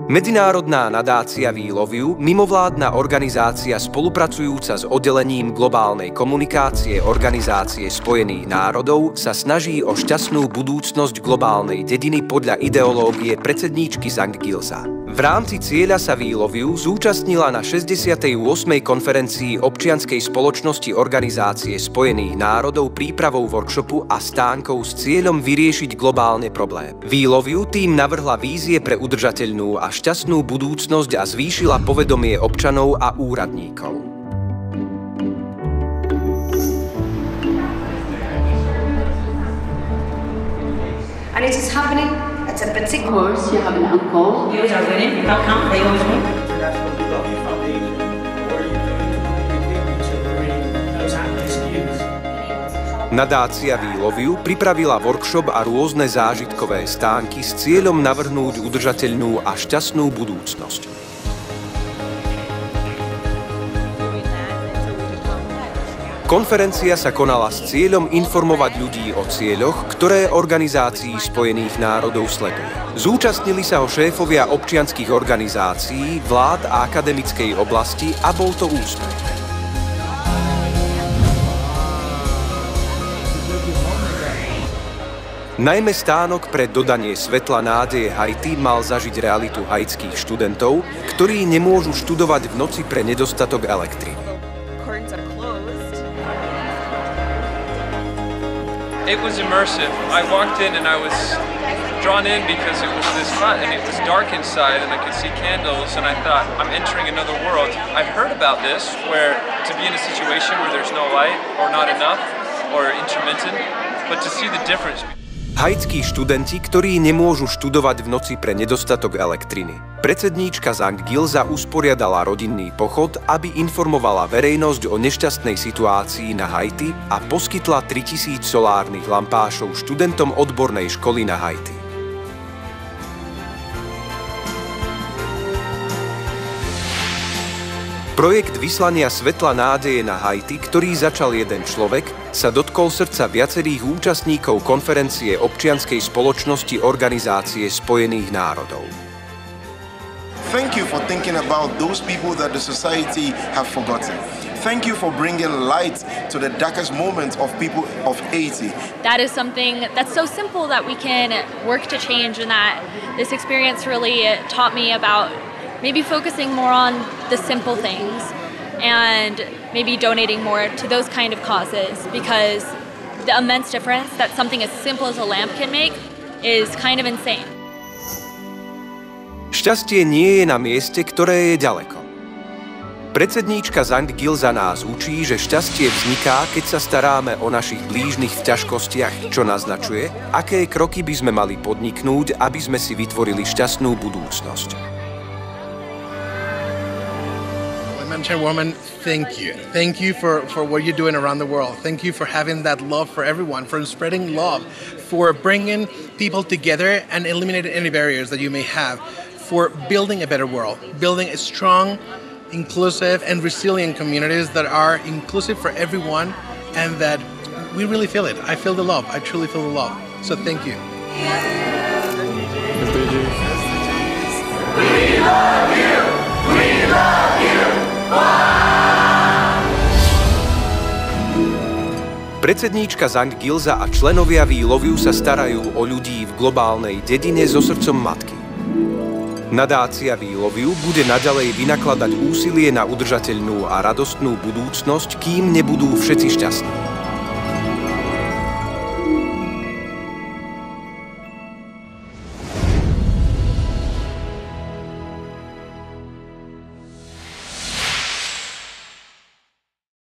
Medzinárodná nadácia We Love You, mimovládna organizácia spolupracujúca s oddelením globálnej komunikácie Organizácie spojených národov, sa snaží o šťastnú budúcnosť globálnej dediny podľa ideológie predsedníčky Zhang Gilza. V rámci cieľa sa We Love You zúčastnila na 68. konferencii občianskej spoločnosti Organizácie spojených národov prípravou workshopu a stánkov s cieľom vyriešiť globálne problémy. We Love You tým navrhla vízie pre udržateľnú a šťastnú budúcnosť a zvýšila povedomie občanov a úradníkov. And it is happening at a particular... Of course, you have an uncle. You are winning. How come? They always win. Nadácia We Love You pripravila workshop a rôzne zážitkové stánky s cieľom navrhnúť udržateľnú a šťastnú budúcnosť. Konferencia sa konala s cieľom informovať ľudí o cieľoch, ktoré Organizácii spojených národov sleduje. Zúčastnili sa ho šéfovia občianskych organizácií, vlád a akademickej oblasti a bol to úspech. Najmä stánok pre dodanie svetla nádeje Haiti mal zažiť realitu haitských študentov, ktorí nemôžu študovať v noci pre nedostatok elektriny. It was immersive. I walked in and I was drawn in because it was this hut and it was dark inside and I could see candles and I thought, I'm entering another world. I've heard about this where to be in a situation where there's no light or not enough or intermittent, but to see the difference. Haitskí študenti, ktorí nemôžu študovať v noci pre nedostatok elektriny. Predsedníčka Zhang Gilza usporiadala rodinný pochod, aby informovala verejnosť o nešťastnej situácii na Haiti a poskytla 3000 solárnych lampášov študentom odbornej školy na Haiti. Projekt vyslania svetla nádeje na Haiti, ktorý začal jeden človek, sa dotkol srdca viacerých účastníkov konferencie občianskej spoločnosti Organizácie spojených národov. Thank you for thinking about those people that the society have forgotten. Thank you for bringing light to the darkest moments of people of Haiti. That is something that's so simple that we can work to change, and that this experience really taught me about maybe focusing more on the simple things and maybe donating more to those kind of causes, because the immense difference that something as simple as a lamp can make is kind of insane. Šťastie nie je na mieste, ktoré je ďaleko. Predsedníčka Zhang Gilza nás učí, že šťastie vzniká, keď sa staráme o našich blížnych v ťažkostiach, čo naznačuje, aké kroky by sme mali podniknúť, aby sme si vytvorili šťastnú budúcnosť. Chairwoman, thank you. Thank you for what you're doing around the world. Thank you for having that love for everyone, for spreading love, for bringing people together and eliminating any barriers that you may have, for building a better world, building a strong, inclusive and resilient communities that are inclusive for everyone, and that we really feel it. I feel the love. I truly feel the love. So thank you. We love you. We love you. Predsedníčka Zhang Gilza a členovia We Love You sa starajú o ľudí v globálnej dedine so srdcom matky. Nadácia We Love You bude naďalej vynakladať úsilie na udržateľnú a radostnú budúcnosť, kým nebudú všetci šťastní.